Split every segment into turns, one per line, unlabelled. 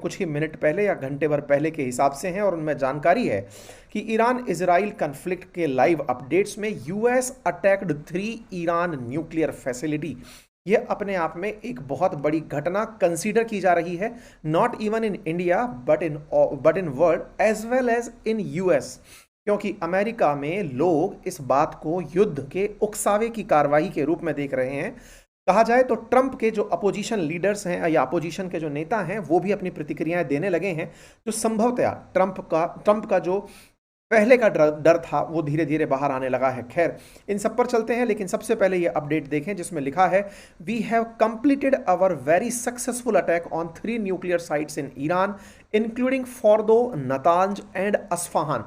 कुछ ही मिनट पहले या घंटे भर पहले के हिसाब से हैं और उनमें जानकारी है कि ईरान इजराइल कन्फ्लिक्ट के लाइव अपडेट्स में US attacked 3 Iran nuclear facility. यह अपने आप में एक बहुत बड़ी घटना कंसीडर की जा रही है, not even in India but in world as well as in US, क्योंकि अमेरिका में लोग इस बात को युद्ध के उकसावे की कार्रवाई के रूप में देख रहे हैं। कहा जाए तो ट्रंप के जो अपोजिशन लीडर्स हैं या अपोजिशन के जो नेता हैं वो भी अपनी प्रतिक्रियाएं देने लगे हैं, जो संभवतया ट्रंप का जो पहले का डर था वो धीरे धीरे बाहर आने लगा है। खैर, इन सब पर चलते हैं, लेकिन सबसे पहले ये अपडेट देखें जिसमें लिखा है, we have completed our very successful attack on 3 nuclear sites in Iran including Fordow, Natanz and Isfahan.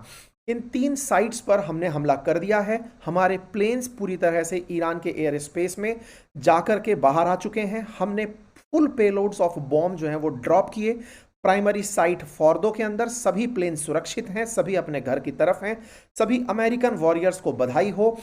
इन 3 साइट्स पर हमने हमला कर दिया है। हमारे प्लेन्स पूरी तरह से ईरान के एयर स्पेस में जाकर के बाहर आ चुके हैं। हमने फुल पेलोड्स ऑफ बॉम्ब जो हैं वो ड्रॉप किए। प्राइमरी साइट फोर्दो के अंदर सभी प्लेन सुरक्षित हैं, सभी अपने घर की तरफ हैं। सभी अमेरिकन वॉरियर्स को बधाई हो।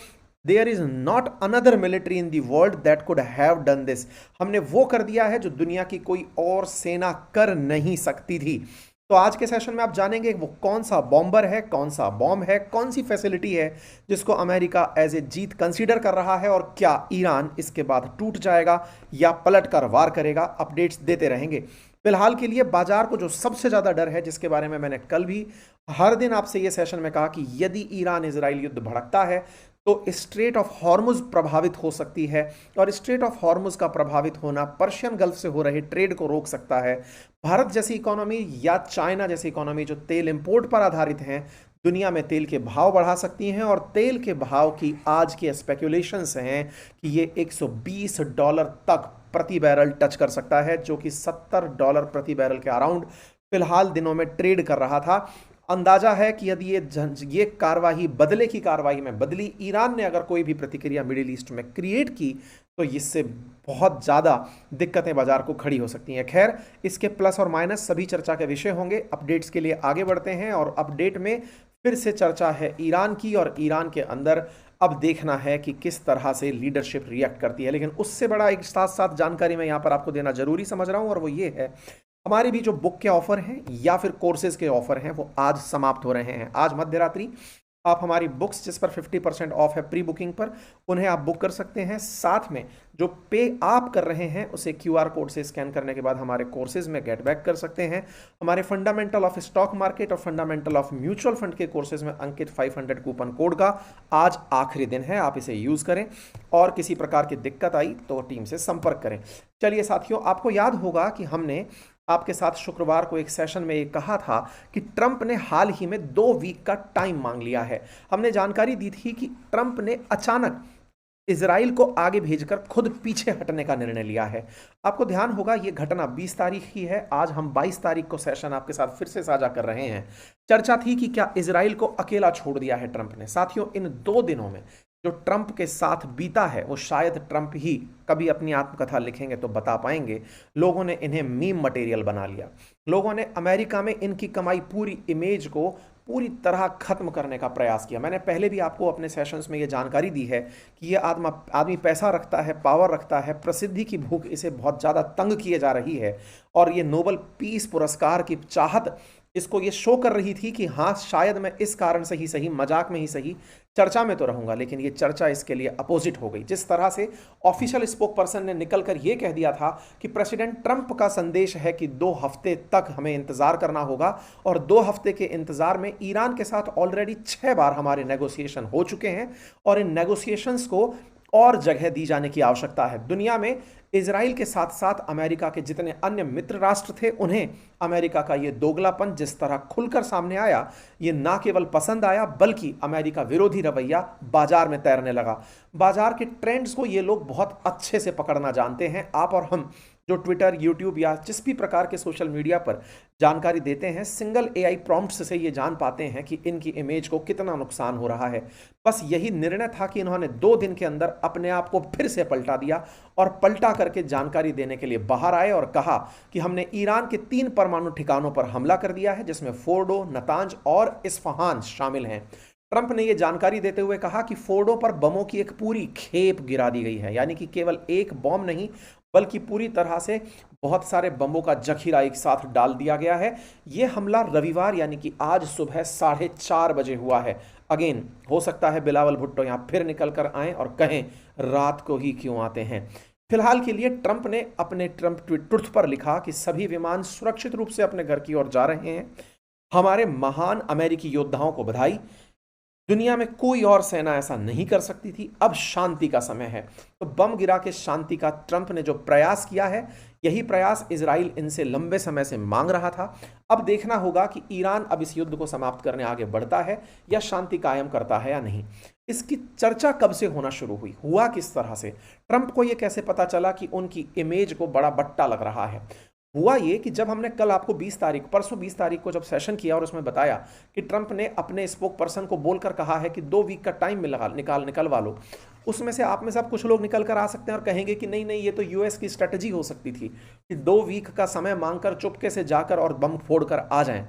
There is not another military in the world that could have done this. हमने वो कर दिया है जो दुनिया की कोई और सेना कर नहीं सकती थी। तो आज के सेशन में आप जानेंगे वो कौन सा बॉम्बर है, कौन सा बॉम्ब है, कौन सी फैसिलिटी है जिसको अमेरिका एज ए जीत कंसीडर कर रहा है, और क्या ईरान इसके बाद टूट जाएगा या पलट कर वार करेगा। अपडेट्स देते रहेंगे। फिलहाल के लिए बाजार को जो सबसे ज़्यादा डर है, जिसके बारे में मैंने कल भी हर दिन आपसे ये सेशन में कहा कि यदि ईरान इजराइल युद्ध भड़कता है तो स्ट्रेट ऑफ हॉर्मुज प्रभावित हो सकती है, और स्ट्रेट ऑफ हॉर्मुज का प्रभावित होना पर्शियन गल्फ से हो रहे ट्रेड को रोक सकता है। भारत जैसी इकोनॉमी या चाइना जैसी इकोनॉमी जो तेल इंपोर्ट पर आधारित हैं, दुनिया में तेल के भाव बढ़ा सकती हैं, और तेल के भाव की आज की स्पेकुलेशंस हैं कि ये $120 तक प्रति बैरल टच कर सकता है, जो कि $70 प्रति बैरल के अराउंड फिलहाल दिनों में ट्रेड कर रहा था। अंदाजा है कि यदि ये कार्रवाई बदले की कार्रवाई में बदली, ईरान ने अगर कोई भी प्रतिक्रिया मिडिल ईस्ट में क्रिएट की, तो इससे बहुत ज़्यादा दिक्कतें बाजार को खड़ी हो सकती हैं। खैर, इसके प्लस और माइनस सभी चर्चा के विषय होंगे। अपडेट्स के लिए आगे बढ़ते हैं, और अपडेट में फिर से चर्चा है ईरान की, और ईरान के अंदर अब देखना है कि किस तरह से लीडरशिप रिएक्ट करती है। लेकिन उससे बड़ा एक साथ साथ जानकारी मैं यहाँ पर आपको देना जरूरी समझ रहा हूँ, और वो ये है, हमारे भी जो बुक के ऑफर हैं या फिर कोर्सेज के ऑफर हैं वो आज समाप्त हो रहे हैं। आज मध्य रात्रि आप हमारी बुक्स जिस पर 50% ऑफ है प्री बुकिंग पर, उन्हें आप बुक कर सकते हैं। साथ में जो पे आप कर रहे हैं उसे QR कोड से स्कैन करने के बाद हमारे कोर्सेज में गेट बैक कर सकते हैं। हमारे फंडामेंटल ऑफ स्टॉक मार्केट और फंडामेंटल ऑफ म्यूचुअल फंड के कोर्सेज में अंकित 500 कूपन कोड का आज आखिरी दिन है, आप इसे यूज करें, और किसी प्रकार की दिक्कत आई तो टीम से संपर्क करें। चलिए साथियों, आपको याद होगा कि हमने आपके साथ शुक्रवार को एक सेशन में ये कहा था कि ट्रंप ने हाल ही में 2 वीक का टाइम मांग लिया है। हमने जानकारी दी थी कि ट्रंप ने अचानक इजराइल को आगे भेजकर खुद पीछे हटने का निर्णय लिया है। आपको ध्यान होगा ये घटना 20 तारीख ही है। आज हम 22 तारीख को सेशन आपके साथ फिर से साझा कर रहे हैं। चर्चा थी कि क्या इजराइल को अकेला छोड़ दिया है ट्रंप ने। साथियों, इन 2 दिनों में जो ट्रंप के साथ बीता है वो शायद ट्रंप ही कभी अपनी आत्मकथा लिखेंगे तो बता पाएंगे। लोगों ने इन्हें मीम मटेरियल बना लिया। लोगों ने अमेरिका में इनकी कमाई पूरी इमेज को पूरी तरह खत्म करने का प्रयास किया। मैंने पहले भी आपको अपने सेशंस में ये जानकारी दी है कि ये आदमी पैसा रखता है, पावर रखता है, प्रसिद्धि की भूख इसे बहुत ज़्यादा तंग किए जा रही है, और ये नोबेल पीस पुरस्कार की चाहत इसको ये शो कर रही थी कि हाँ, शायद मैं इस कारण से ही सही, मजाक में ही सही, चर्चा में तो रहूंगा। लेकिन ये चर्चा इसके लिए अपोजिट हो गई। जिस तरह से ऑफिशियल स्पोक पर्सन ने निकलकर ये कह दिया था कि प्रेसिडेंट ट्रंप का संदेश है कि 2 हफ्ते तक हमें इंतजार करना होगा, और 2 हफ्ते के इंतजार में ईरान के साथ ऑलरेडी 6 बार हमारे नेगोशिएशन हो चुके हैं, और इन नेगोशिएशंस को और जगह दी जाने की आवश्यकता है। दुनिया में इजराइल के साथ साथ अमेरिका के जितने अन्य मित्र राष्ट्र थे, उन्हें अमेरिका का ये दोगलापन जिस तरह खुलकर सामने आया, ये ना केवल पसंद आया बल्कि अमेरिका विरोधी रवैया बाजार में तैरने लगा। बाजार के ट्रेंड्स को ये लोग बहुत अच्छे से पकड़ना जानते हैं। आप और हम जो ट्विटर, यूट्यूब या जिस भी प्रकार के सोशल मीडिया पर जानकारी देते हैं, सिंगल AI प्रॉम्प्ट्स से ये जान पाते हैं कि इनकी इमेज को कितना नुकसान हो रहा है। बस यही निर्णय था कि इन्होंने 2 दिन के अंदर अपने आप को फिर से पलटा दिया, और पलटा करके जानकारी देने के लिए बाहर आए और कहा कि हमने ईरान के 3 परमाणु ठिकानों पर हमला कर दिया है, जिसमें फोर्डो, नतांज और इस्फहान शामिल हैं। ट्रंप ने यह जानकारी देते हुए कहा कि फोर्डो पर बमों की एक पूरी खेप गिरा दी गई है, यानी कि केवल एक बॉम्ब नहीं बल्कि पूरी तरह से बहुत सारे बमों का जखीरा एक साथ डाल दिया गया है। यह हमला रविवार यानी कि आज सुबह 4:30 बजे हुआ है। अगेन हो सकता है बिलावल भुट्टो यहां फिर निकल कर आए और कहें रात को ही क्यों आते हैं। फिलहाल के लिए ट्रंप ने अपने ट्रंप ट्रुथ पर लिखा कि सभी विमान सुरक्षित रूप से अपने घर की ओर जा रहे हैं। हमारे महान अमेरिकी योद्धाओं को बधाई। दुनिया में कोई और सेना ऐसा नहीं कर सकती थी। अब शांति का समय है। तो बम गिरा के शांति का ट्रंप ने जो प्रयास किया है, यही प्रयास इजराइल इनसे लंबे समय से मांग रहा था। अब देखना होगा कि ईरान अब इस युद्ध को समाप्त करने आगे बढ़ता है या शांति कायम करता है या नहीं। इसकी चर्चा कब से होना शुरू हुई, हुआ किस तरह से, ट्रंप को यह कैसे पता चला कि उनकी इमेज को बड़ा बट्टा लग रहा है। हुआ ये कि जब हमने कल आपको परसों 20 तारीख को जब सेशन किया और उसमें बताया कि ट्रंप ने अपने स्पोक पर्सन को बोलकर कहा है कि 2 वीक का टाइम निकलवा लो, उसमें से आप में सब कुछ लोग निकल कर आ सकते हैं और कहेंगे कि नहीं नहीं, ये तो यूएस की स्ट्रेटजी हो सकती थी कि 2 वीक का समय मांगकर चुपके से जाकर और बम फोड़ कर आ जाएं।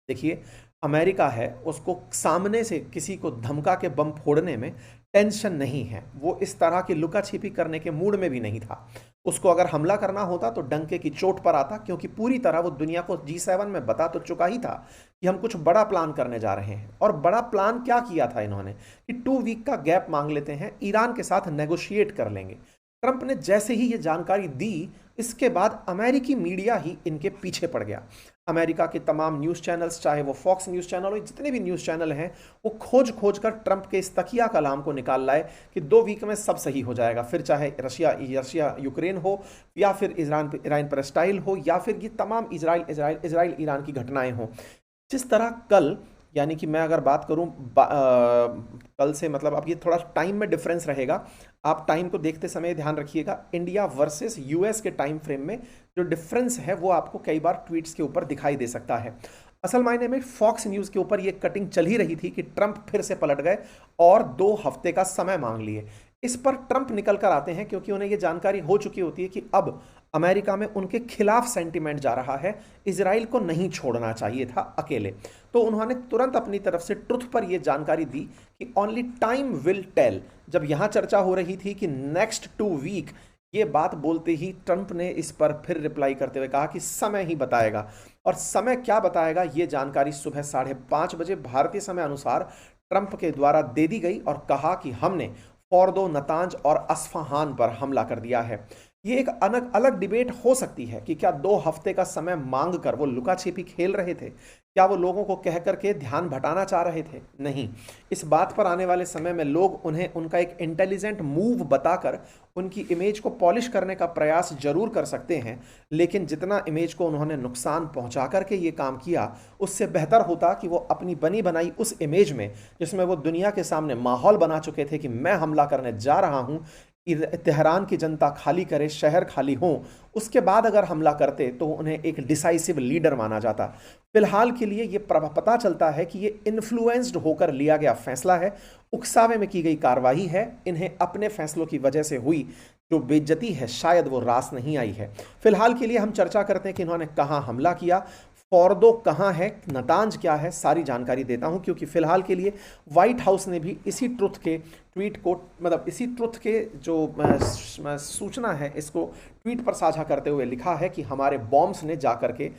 देखिए, अमेरिका है, उसको सामने से किसी को धमका के बम फोड़ने में टेंशन नहीं है। वो इस तरह की लुका छिपी करने के मूड में भी नहीं था। उसको अगर हमला करना होता तो डंके की चोट पर आता, क्योंकि पूरी तरह वो दुनिया को G7 में बता तो चुका ही था कि हम कुछ बड़ा प्लान करने जा रहे हैं। और बड़ा प्लान क्या किया था इन्होंने कि 2 वीक का गैप मांग लेते हैं, ईरान के साथ नेगोशिएट कर लेंगे। ट्रंप ने जैसे ही ये जानकारी दी, इसके बाद अमेरिकी मीडिया ही इनके पीछे पड़ गया। अमेरिका के तमाम न्यूज़ चैनल्स, चाहे वो फॉक्स न्यूज़ चैनल हो, जितने भी न्यूज़ चैनल हैं, वो खोज कर ट्रंप के इस तकिया कलाम को निकाल लाए कि 2 वीक में सब सही हो जाएगा। फिर चाहे रशिया यूक्रेन हो, या फिर ईरान पैलेस्टाइन हो, या फिर ये तमाम इजराइल ईरान की घटनाएं हों। जिस तरह कल, यानी कि मैं अगर बात करूं कल से, मतलब अब ये थोड़ा टाइम में डिफरेंस रहेगा, आप टाइम को देखते समय ध्यान रखिएगा। इंडिया वर्सेस यूएस के टाइम फ्रेम में जो डिफरेंस है वो आपको कई बार ट्वीट्स के ऊपर दिखाई दे सकता है। असल मायने में फॉक्स न्यूज़ के ऊपर ये कटिंग चल ही रही थी कि ट्रंप फिर से पलट गए और 2 हफ्ते का समय मांग लिए। इस पर ट्रंप निकल कर आते हैं क्योंकि उन्हें ये जानकारी हो चुकी होती है कि अब अमेरिका में उनके खिलाफ सेंटीमेंट जा रहा है, इजराइल को नहीं छोड़ना चाहिए था अकेले। तो उन्होंने तुरंत अपनी तरफ से ट्रुथ पर यह जानकारी दी कि ओनली टाइम विल टेल। जब यहां चर्चा हो रही थी कि नेक्स्ट 2 वीक, ये बात बोलते ही ट्रंप ने इस पर फिर रिप्लाई करते हुए कहा कि समय ही बताएगा। और समय क्या बताएगा, ये जानकारी सुबह 5:30 बजे भारतीय समय अनुसार ट्रंप के द्वारा दे दी गई और कहा कि हमने फोर्दो, नतांज और अस्फहान पर हमला कर दिया है। ये एक अलग डिबेट हो सकती है कि क्या 2 हफ्ते का समय मांग कर वो लुका छिपी खेल रहे थे, क्या वो लोगों को कह करके ध्यान भटाना चाह रहे थे। नहीं, इस बात पर आने वाले समय में लोग उन्हें उनका एक इंटेलिजेंट मूव बताकर उनकी इमेज को पॉलिश करने का प्रयास जरूर कर सकते हैं, लेकिन जितना इमेज को उन्होंने नुकसान पहुंचा करके ये काम किया, उससे बेहतर होता कि वो अपनी बनी बनाई उस इमेज में, जिसमें वो दुनिया के सामने माहौल बना चुके थे कि मैं हमला करने जा रहा हूं, तेहरान की जनता खाली करे, शहर खाली हो, उसके बाद अगर हमला करते तो उन्हें एक डिसाइसिव लीडर माना जाता। फिलहाल के लिए ये पता चलता है कि ये इन्फ्लुएंस्ड होकर लिया गया फैसला है, उकसावे में की गई कार्रवाई है। इन्हें अपने फैसलों की वजह से हुई जो बेइज्जती है, शायद वो रास नहीं आई है। फिलहाल के लिए हम चर्चा करते हैं कि इन्होंने कहाँ हमला किया, फोर्दो कहाँ है, नतांज क्या है, सारी जानकारी देता हूं, क्योंकि फिलहाल के लिए व्हाइट हाउस ने भी इसी ट्रुथ के ट्वीट को, मतलब इसी ट्रुथ के जो सूचना है, इसको ट्वीट पर साझा करते हुए लिखा है कि हमारे बॉम्ब्स ने जाकर के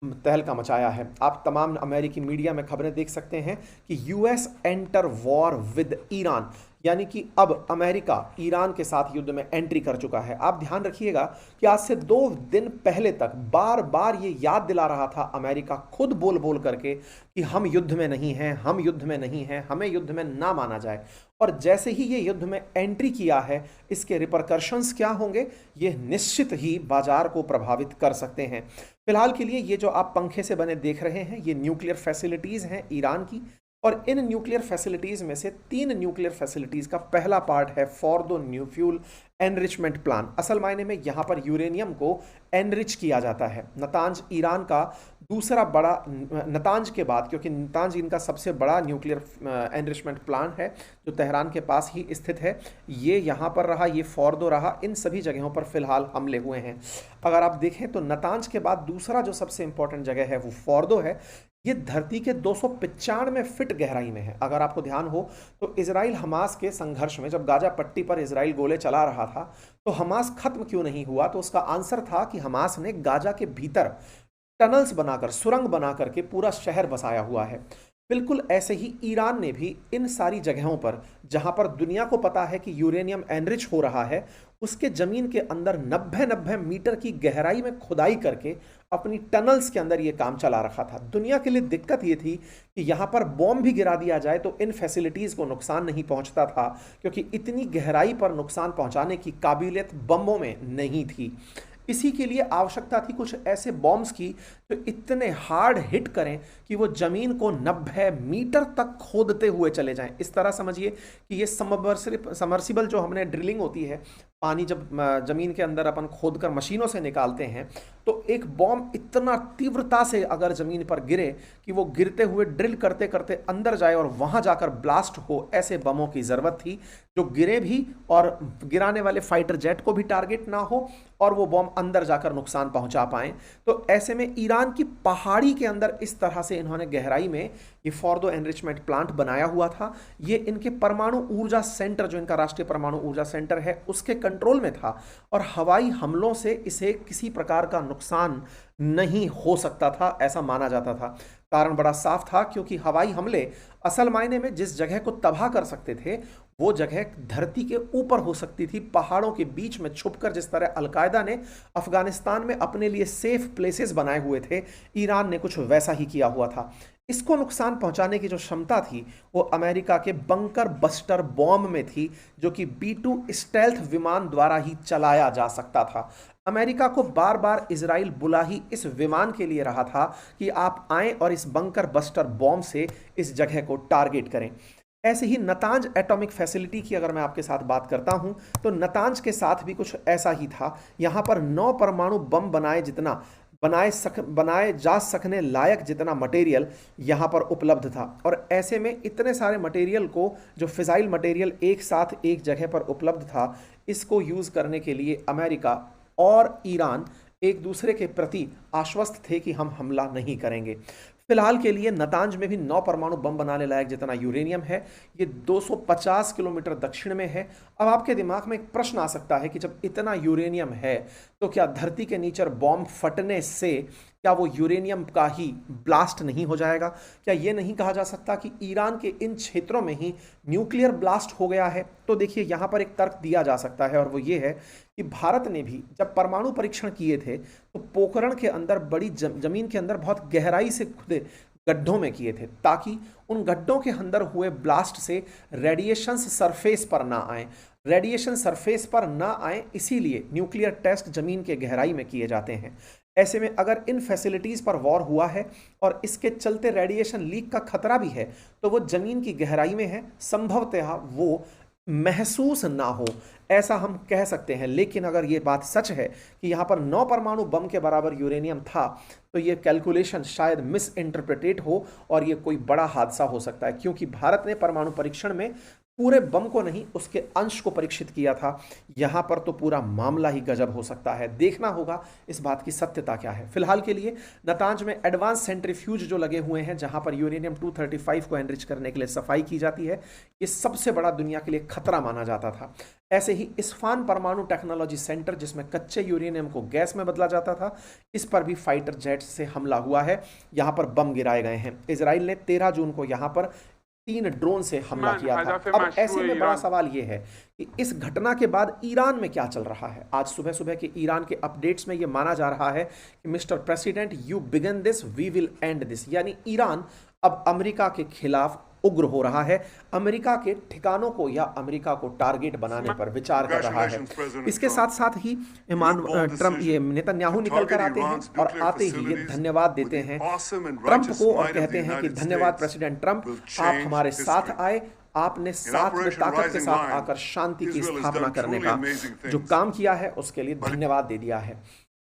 तहलका मचाया है। आप तमाम अमेरिकी मीडिया में खबरें देख सकते हैं कि US enter war with Iran, यानी कि अब अमेरिका ईरान के साथ युद्ध में एंट्री कर चुका है। आप ध्यान रखिएगा कि आज से 2 दिन पहले तक बार बार ये याद दिला रहा था अमेरिका खुद बोल बोल करके कि हम युद्ध में नहीं हैं, हम युद्ध में नहीं हैं, हमें युद्ध में ना माना जाए। और जैसे ही ये युद्ध में एंट्री किया है, इसके रिपरकशंस क्या होंगे, ये निश्चित ही बाजार को प्रभावित कर सकते हैं। फिलहाल के लिए ये जो आप पंखे से बने देख रहे हैं, ये न्यूक्लियर फैसिलिटीज हैं ईरान की, और इन न्यूक्लियर फैसिलिटीज में से 3 न्यूक्लियर फैसिलिटीज का पहला पार्ट है Fordow new fuel enrichment plan. असल मायने में यहां पर यूरेनियम को एनरिच किया जाता है। नतांज ईरान का दूसरा बड़ा, नतांज के बाद, क्योंकि नतांज इनका सबसे बड़ा न्यूक्लियर एनरिचमेंट प्लान है जो तेहरान के पास ही स्थित है। ये यहाँ पर रहा, ये फोर्दो रहा, इन सभी जगहों पर फिलहाल हमले हुए हैं। अगर आप देखें तो नतांज के बाद दूसरा जो सबसे इंपॉर्टेंट जगह है वो फोर्दो है। ये धरती के 295 फीट गहराई में है। अगर आपको ध्यान हो तो इजराइल हमास के संघर्ष में जब गाजा पट्टी पर इजराइल गोले चला रहा था तो हमास खत्म क्यों नहीं हुआ, तो उसका आंसर था कि हमास ने गाजा के भीतर टनल्स बनाकर, सुरंग बनाकर के पूरा शहर बसाया हुआ है। बिल्कुल ऐसे ही ईरान ने भी इन सारी जगहों पर जहां पर दुनिया को पता है कि यूरेनियम एनरिच हो रहा है, उसके जमीन के अंदर 90-90 मीटर की गहराई में खुदाई करके अपनी टनल्स के अंदर ये काम चला रखा था। दुनिया के लिए दिक्कत ये थी कि यहाँ पर बॉम्ब भी गिरा दिया जाए तो इन फैसिलिटीज़ को नुकसान नहीं पहुँचता था, क्योंकि इतनी गहराई पर नुकसान पहुँचाने की काबिलियत बम्बों में नहीं थी। इसी के लिए आवश्यकता थी कुछ ऐसे बॉम्ब्स की जो इतने हार्ड हिट करें कि वो जमीन को 90 मीटर तक खोदते हुए चले जाएं। इस तरह समझिए कि ये समर्सिबल जो हमने ड्रिलिंग होती है, पानी जब जमीन के अंदर अपन खोदकर मशीनों से निकालते हैं, तो एक बॉम्ब इतना तीव्रता से अगर जमीन पर गिरे कि वो गिरते हुए ड्रिल करते करते अंदर जाए और वहां जाकर ब्लास्ट हो, ऐसे बमों की जरूरत थी जो गिरे भी और गिराने वाले फाइटर जेट को भी टारगेट ना हो और वो बॉम्ब अंदर जाकर नुकसान पहुंचा पाए। तो ऐसे में ईरान की पहाड़ी के अंदर इस तरह से इन्होंने गहराई में ये फॉर्दो एनरिचमेंट प्लांट बनाया हुआ था। ये इनके परमाणु ऊर्जा सेंटर, जो इनका राष्ट्रीय परमाणु ऊर्जा सेंटर है, उसके कंट्रोल में था और हवाई हमलों से इसे किसी प्रकार का नुकसान नहीं हो सकता था, ऐसा माना जाता था। कारण बड़ा साफ था, क्योंकि हवाई हमले असल मायने में जिस जगह को तबाह कर सकते थे वो जगह धरती के ऊपर हो सकती थी, पहाड़ों के बीच में छुपकर। जिस तरह अलकायदा ने अफगानिस्तान में अपने लिए सेफ प्लेसेस बनाए हुए थे, ईरान ने कुछ वैसा ही किया हुआ था। इसको नुकसान पहुंचाने की जो क्षमता थी वो अमेरिका के बंकर बस्टर बॉम्ब में थी, जो कि B-2 स्टेल्थ विमान द्वारा ही चलाया जा सकता था। अमेरिका को बार बार इजराइल बुला ही इस विमान के लिए रहा था कि आप आएं और इस बंकर बस्टर बॉम्ब से इस जगह को टारगेट करें। ऐसे ही नतांज एटॉमिक फैसिलिटी की अगर मैं आपके साथ बात करता हूं तो नतांज के साथ भी कुछ ऐसा ही था। यहां पर 9 परमाणु बम बनाए जा सकने लायक जितना मटेरियल यहाँ पर उपलब्ध था। और ऐसे में इतने सारे मटेरियल को, जो फिजाइल मटेरियल एक साथ एक जगह पर उपलब्ध था, इसको यूज़ करने के लिए अमेरिका और ईरान एक दूसरे के प्रति आश्वस्त थे कि हम हमला नहीं करेंगे। फिलहाल के लिए नतांज में भी 9 परमाणु बम बनाने लायक जितना यूरेनियम है, ये 250 किलोमीटर दक्षिण में है। अब आपके दिमाग में एक प्रश्न आ सकता है कि जब इतना यूरेनियम है तो क्या धरती के नीचे बॉम्ब फटने से क्या वो यूरेनियम का ही ब्लास्ट नहीं हो जाएगा? क्या ये नहीं कहा जा सकता कि ईरान के इन क्षेत्रों में ही न्यूक्लियर ब्लास्ट हो गया है? तो देखिए, यहाँ पर एक तर्क दिया जा सकता है और वो ये है कि भारत ने भी जब परमाणु परीक्षण किए थे तो पोखरण के अंदर बड़ी जमीन के अंदर बहुत गहराई से खुदे गड्ढों में किए थे, ताकि उन गड्ढों के अंदर हुए ब्लास्ट से रेडिएशंस सरफेस पर ना आए। रेडिएशन सरफेस पर ना आए, इसीलिए न्यूक्लियर टेस्ट जमीन के गहराई में किए जाते हैं। ऐसे में अगर इन फैसिलिटीज़ पर वॉर हुआ है और इसके चलते रेडिएशन लीक का खतरा भी है, तो वो जमीन की गहराई में है, संभवतः वो महसूस ना हो, ऐसा हम कह सकते हैं। लेकिन अगर ये बात सच है कि यहाँ पर 9 परमाणु बम के बराबर यूरेनियम था, तो ये कैलकुलेशन शायद मिस इंटरप्रेटेड हो और ये कोई बड़ा हादसा हो सकता है, क्योंकि भारत ने परमाणु परीक्षण में पूरे बम को नहीं, उसके अंश को परीक्षित किया था। यहाँ पर तो पूरा मामला ही गजब हो सकता है। देखना होगा इस बात की सत्यता क्या है। फिलहाल के लिए नतांज में एडवांस सेंट्रीफ्यूज जो लगे हुए हैं, जहाँ पर यूरेनियम 235 को एनरिच करने के लिए सफाई की जाती है, ये सबसे बड़ा दुनिया के लिए खतरा माना जाता था। ऐसे ही इस्फान परमाणु टेक्नोलॉजी सेंटर, जिसमें कच्चे यूरेनियम को गैस में बदला जाता था, इस पर भी फाइटर जेट से हमला हुआ है। यहाँ पर बम गिराए गए हैं। इजराइल ने 13 जून को यहाँ पर 3 ड्रोन से हमला किया था। अब ऐसे में बड़ा सवाल यह है कि इस घटना के बाद ईरान में क्या चल रहा है। आज सुबह सुबह के ईरान के अपडेट्स में यह माना जा रहा है कि mister president, you begin this, we will end this. यानी ईरान अब अमेरिका के खिलाफ उग्र हो रहा है, अमेरिका के ठिकानों को या अमेरिका को टारगेट बनाने पर विचार कर रहा है। इसके साथ साथ ही ट्रंप, ये नेतन्याहू निकल कर आते हैं और आते ही ये धन्यवाद देते हैं ट्रंप को और कहते हैं कि धन्यवाद प्रेसिडेंट ट्रंप, आप हमारे साथ आए, आपने साथ में ताकत के साथ आकर शांति की स्थापना करने का जो काम किया है उसके लिए धन्यवाद दे दिया है।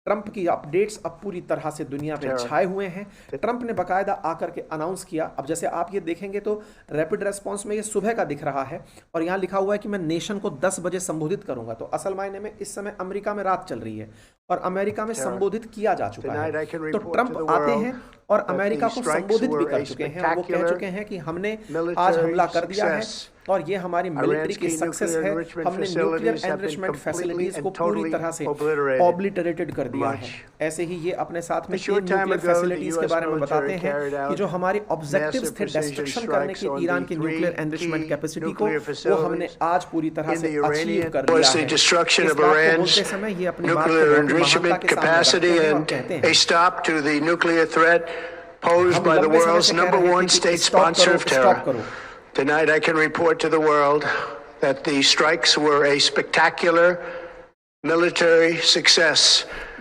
ट्रंप की अपडेट्स अब पूरी तरह से दुनिया पे छाए हुए हैं। ट्रंप ने बाकायदा आकर के अनाउंस किया। अब जैसे आप ये देखेंगे तो रैपिड रेस्पॉन्स में ये सुबह का दिख रहा है और यहाँ लिखा हुआ है कि मैं नेशन को 10 बजे संबोधित करूंगा। तो असल मायने में इस समय अमेरिका में रात चल रही है और अमेरिका में संबोधित किया जा चुका है। तो ट्रंप आते हैं और अमेरिका को संबोधित भी कर चुके हैं और वो कह चुके हैं कि हमने आज हमला कर दिया है और ये हमारी मिलिट्री की सक्सेस है, हमने न्यूक्लियर एनरिचमेंट फैसिलिटीज को पूरी तरह से ऑब्लिटरेटेड कर दिया है। ऐसे ही ये अपने साथ में 3 न्यूक्लियर फैसिलिटीज के बारे में बताते हैं कि जो हमारे ऑब्जेक्टिव्स थे डिस्ट्रक्शन करने के ईरान की न्यूक्लियर एनरिचमेंट कैपेसिटी को, वो हमने आज पूरी तरह से अचीव कर लिया है। इस बात को बोलते समय ये अपनी बात को महानता के सामने रखते हैं और कहते हैं,
a stop to the nuclear threat posed by the world's #1 state sponsor of terror. Tonight I can report to the world that the strikes were a spectacular military success.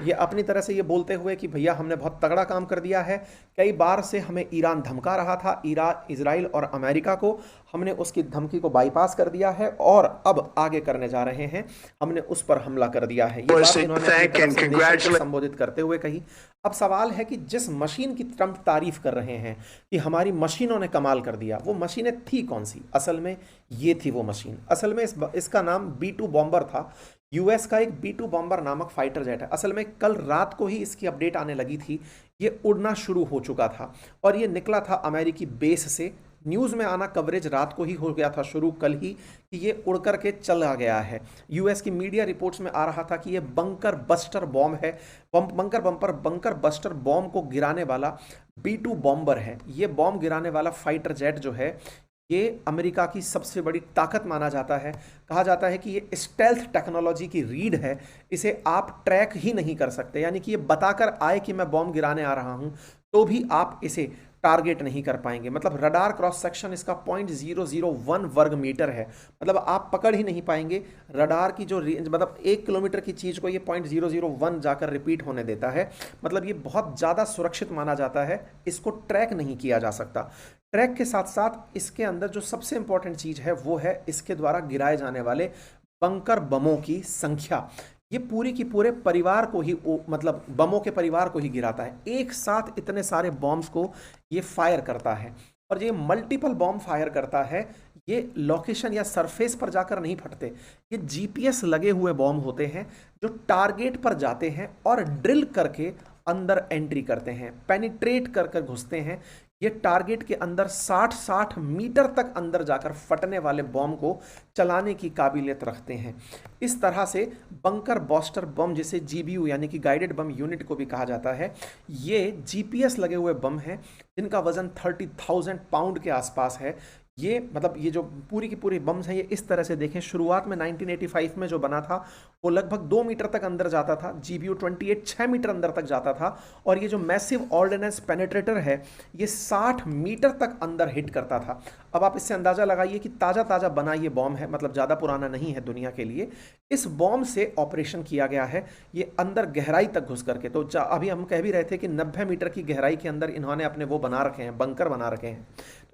ये अपनी तरह से ये बोलते हुए कि भैया हमने बहुत तगड़ा काम कर दिया है। कई बार से हमें ईरान धमका रहा था, इजराइल और अमेरिका को, हमने उसकी धमकी को बाईपास कर दिया है और अब आगे करने जा रहे हैं, हमने उस पर हमला कर दिया है। ये बात इन्होंने अपनी तरफ से नेशन को संबोधित करते हुए कही। अब सवाल है कि जिस मशीन की ट्रंप तारीफ कर रहे हैं कि हमारी मशीनों ने कमाल कर दिया, वो मशीनें थी कौन सी? असल में ये थी वो मशीन। असल में इसका नाम B-2 बॉम्बर था। यूएस का एक B-2 बॉम्बर नामक फाइटर जेट है। असल में कल रात को ही इसकी अपडेट आने लगी थी। ये उड़ना शुरू हो चुका था और ये निकला था अमेरिकी बेस से। न्यूज़ में आना कवरेज रात को ही हो गया था शुरू, कल ही, कि ये उड़ करके चला गया है। यूएस की मीडिया रिपोर्ट्स में आ रहा था कि ये बंकर बस्टर बॉम्ब है, बंकर बस्टर बॉम्ब को गिराने वाला B-2 बॉम्बर है। ये बॉम्ब गिराने वाला फाइटर जेट जो है, ये अमेरिका की सबसे बड़ी ताकत माना जाता है। कहा जाता है कि ये स्टेल्थ टेक्नोलॉजी की रीड है, इसे आप ट्रैक ही नहीं कर सकते। यानी कि ये बताकर आए कि मैं बॉम्ब गिराने आ रहा हूं, तो भी आप इसे टारगेट नहीं कर पाएंगे। मतलब रडार क्रॉस सेक्शन इसका 0.001 वर्ग मीटर है। मतलब आप पकड़ ही नहीं पाएंगे। रडार की जो रेंज, मतलब 1 किलोमीटर की चीज़ को ये 0.001 जाकर रिपीट होने देता है। मतलब ये बहुत ज़्यादा सुरक्षित माना जाता है, इसको ट्रैक नहीं किया जा सकता। ट्रैक के साथ साथ इसके अंदर जो सबसे इंपॉर्टेंट चीज़ है वो है इसके द्वारा गिराए जाने वाले बंकर बमों की संख्या। ये पूरी की पूरे परिवार को ही, मतलब बमों के परिवार को ही गिराता है। एक साथ इतने सारे बॉम्ब्स को ये फायर करता है और ये मल्टीपल बॉम्ब फायर करता है। ये लोकेशन या सरफेस पर जाकर नहीं फटते, ये जीपीएस लगे हुए बॉम्ब होते हैं जो टारगेट पर जाते हैं और ड्रिल करके अंदर एंट्री करते हैं, पेनिट्रेट कर कर घुसते हैं। ये टारगेट के अंदर 60-60 मीटर तक अंदर जाकर फटने वाले बॉम्ब को चलाने की काबिलियत रखते हैं। इस तरह से बंकर बस्टर बम, जिसे जीबीयू यानी कि गाइडेड बम यूनिट को भी कहा जाता है, ये जीपीएस लगे हुए बम हैं जिनका वजन 30,000 पाउंड के आसपास है। ये मतलब ये जो पूरी की पूरी बम्स हैं, ये इस तरह से देखें, शुरुआत में 1985 में जो बना था वो लगभग 2 मीटर तक अंदर जाता था। जीबीयू 28 6 मीटर अंदर तक जाता था और ये जो मैसिव ऑर्डिनेंस पेनिट्रेटर है ये 60 मीटर तक अंदर हिट करता था। अब आप इससे अंदाजा लगाइए कि ताज़ा ताज़ा बना ये बॉम्ब है, मतलब ज़्यादा पुराना नहीं है दुनिया के लिए। इस बॉम्ब से ऑपरेशन किया गया है ये अंदर गहराई तक घुस करके। तो अभी हम कह भी रहे थे कि 90 मीटर की गहराई के अंदर इन्होंने अपने वो बना रखे हैं, बंकर बना रखे हैं।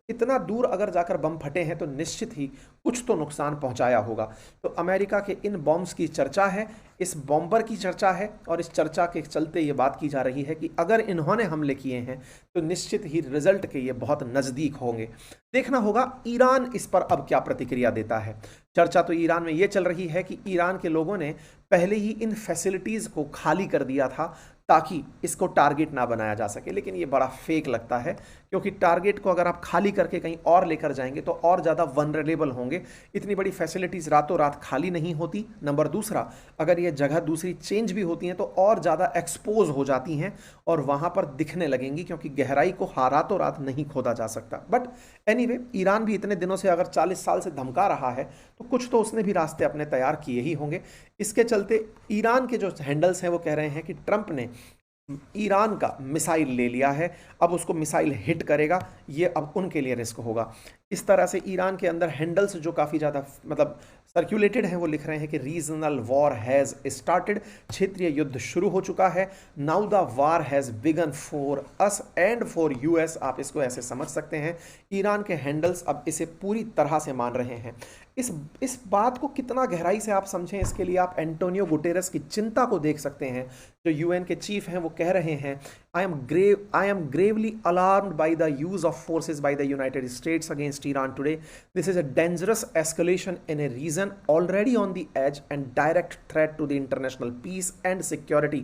इतना दूर अगर जाकर बम फटे हैं तो निश्चित ही कुछ तो नुकसान पहुंचाया होगा। तो अमेरिका के इन बॉम्ब्स की चर्चा है, इस बॉम्बर की चर्चा है और इस चर्चा के चलते ये बात की जा रही है कि अगर इन्होंने हमले किए हैं तो निश्चित ही रिजल्ट के ये बहुत नज़दीक होंगे। देखना होगा ईरान इस पर अब क्या प्रतिक्रिया देता है। चर्चा तो ईरान में ये चल रही है कि ईरान के लोगों ने पहले ही इन फैसिलिटीज़ को खाली कर दिया था ताकि इसको टारगेट ना बनाया जा सके, लेकिन ये बड़ा फेक लगता है क्योंकि टारगेट को अगर आप खाली करके कहीं और लेकर जाएंगे तो और ज़्यादा वनरेबल होंगे। इतनी बड़ी फैसिलिटीज़ रातों रात खाली नहीं होती। नंबर दूसरा, अगर ये जगह दूसरी चेंज भी होती हैं तो और ज़्यादा एक्सपोज हो जाती हैं और वहाँ पर दिखने लगेंगी, क्योंकि गहराई को रातों रात नहीं खोदा जा सकता। बट एनीवे, ईरान भी इतने दिनों से अगर 40 साल से धमका रहा है तो कुछ तो उसने भी रास्ते अपने तैयार किए ही होंगे। इसके चलते ईरान के जो हैंडल्स हैं वो कह रहे हैं कि ट्रंप ने ईरान का मिसाइल ले लिया है, अब उसको मिसाइल हिट करेगा, ये अब उनके लिए रिस्क होगा। इस तरह से ईरान के अंदर हैंडल्स जो काफ़ी ज़्यादा मतलब सर्कुलेटेड हैं वो लिख रहे हैं कि रीजनल वॉर हैज़ स्टार्टेड, क्षेत्रीय युद्ध शुरू हो चुका है। Now the war has begun for us and for US, आप इसको ऐसे समझ सकते हैं। ईरान के हैंडल्स अब इसे पूरी तरह से मान रहे हैं। इस बात को कितना गहराई से आप समझें, इसके लिए आप एंटोनियो गुटेरेस की चिंता को देख सकते हैं। जो यूएन के चीफ हैं वो कह रहे हैं, I am gravely alarmed by the use of forces by the United States against Iran today. This is a dangerous escalation in a region already on the edge and direct threat to the international peace and security.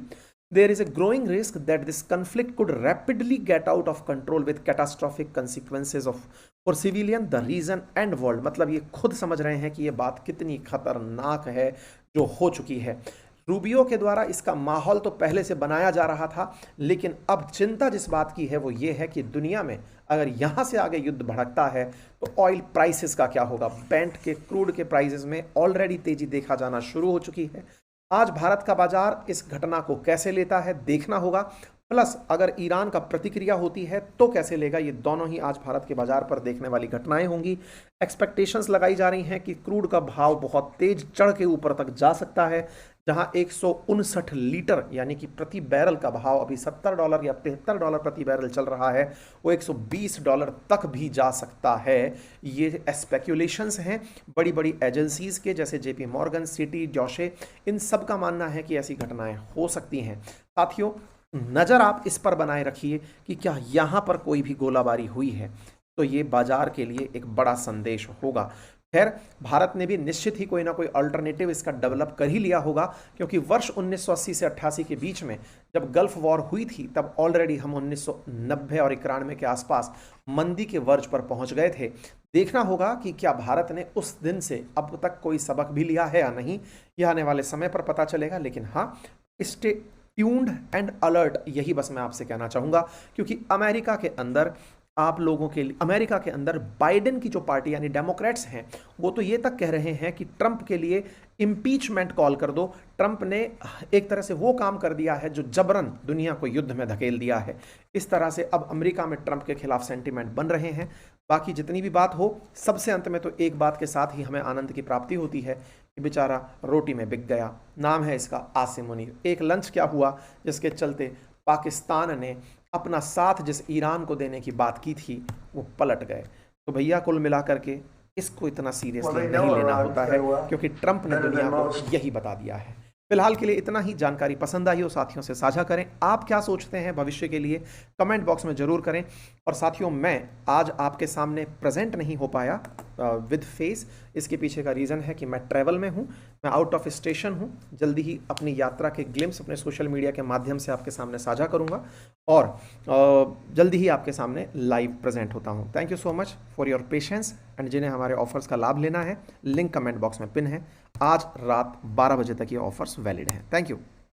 There is a growing risk that this conflict could rapidly get out of control with catastrophic consequences for civilian, the region and world। मतलब ये खुद समझ रहे हैं कि ये बात कितनी खतरनाक है जो हो चुकी है। रूबियो के द्वारा इसका माहौल तो पहले से बनाया जा रहा था, लेकिन अब चिंता जिस बात की है वो ये है कि दुनिया में अगर यहाँ से आगे युद्ध भड़कता है तो ऑयल प्राइसेस का क्या होगा। ब्रेंट के क्रूड के प्राइसेस में ऑलरेडी तेजी देखा जाना शुरू हो चुकी है। आज भारत का बाजार इस घटना को कैसे लेता है देखना होगा, प्लस अगर ईरान का प्रतिक्रिया होती है तो कैसे लेगा। ये दोनों ही आज भारत के बाजार पर देखने वाली घटनाएं होंगी। एक्सपेक्टेशंस लगाई जा रही हैं कि क्रूड का भाव बहुत तेज चढ़ के ऊपर तक जा सकता है, जहां 159 लीटर यानी कि प्रति बैरल का भाव अभी $70 या $73 प्रति बैरल चल रहा है, वो $120 तक भी जा सकता है। ये स्पेक्यूलेशंस हैं बड़ी बड़ी एजेंसीज के, जैसे जेपी मॉर्गन, सिटी, डॉशे, इन सब का मानना है कि ऐसी घटनाएं हो सकती हैं। साथियों, नज़र आप इस पर बनाए रखिए कि क्या यहाँ पर कोई भी गोलाबारी हुई है तो ये बाजार के लिए एक बड़ा संदेश होगा। खैर, भारत ने भी निश्चित ही कोई ना कोई अल्टरनेटिव इसका डेवलप कर ही लिया होगा, क्योंकि वर्ष 1980 से 88 के बीच में जब गल्फ वॉर हुई थी तब ऑलरेडी हम 1990 और 91 के आसपास मंदी के वर्ज पर पहुंच गए थे। देखना होगा कि क्या भारत ने उस दिन से अब तक कोई सबक भी लिया है या नहीं, यह आने वाले समय पर पता चलेगा। लेकिन हाँ, स्टे ट्यून्ड एंड अलर्ट, यही बस मैं आपसे कहना चाहूँगा, क्योंकि अमेरिका के अंदर आप लोगों के लिए, अमेरिका के अंदर बाइडेन की जो पार्टी यानी डेमोक्रेट्स हैं, वो तो ये तक कह रहे हैं कि ट्रंप के लिए इम्पीचमेंट कॉल कर दो। ट्रंप ने एक तरह से वो काम कर दिया है जो जबरन दुनिया को युद्ध में धकेल दिया है। इस तरह से अब अमेरिका में ट्रंप के खिलाफ सेंटीमेंट बन रहे हैं। बाकी जितनी भी बात हो, सबसे अंत में तो एक बात के साथ ही हमें आनंद की प्राप्ति होती है कि बेचारा रोटी में बिक गया। नाम है इसका आसिम मुनीर। एक लंच क्या हुआ जिसके चलते पाकिस्तान ने अपना साथ जिस ईरान को देने की बात की थी वो पलट गए। तो भैया, कुल मिला करके इसको इतना सीरियसली नहीं लेना होता है, क्योंकि ट्रंप ने दुनिया को यही बता दिया है। फिलहाल के लिए इतना ही। जानकारी पसंद आई हो साथियों से साझा करें। आप क्या सोचते हैं भविष्य के लिए कमेंट बॉक्स में जरूर करें। और साथियों, मैं आज आपके सामने प्रेजेंट नहीं हो पाया विद फेस। इसके पीछे का रीज़न है कि मैं ट्रैवल में हूं, मैं आउट ऑफ स्टेशन हूं। जल्दी ही अपनी यात्रा के ग्लिम्स अपने सोशल मीडिया के माध्यम से आपके सामने साझा करूंगा और जल्दी ही आपके सामने लाइव प्रेजेंट होता हूं। Thank you so much for your patience. And जिन्हें हमारे ऑफर्स का लाभ लेना है, लिंक कमेंट बॉक्स में पिन है। आज रात 12 बजे तक ये ऑफर्स वैलिड हैं। Thank you.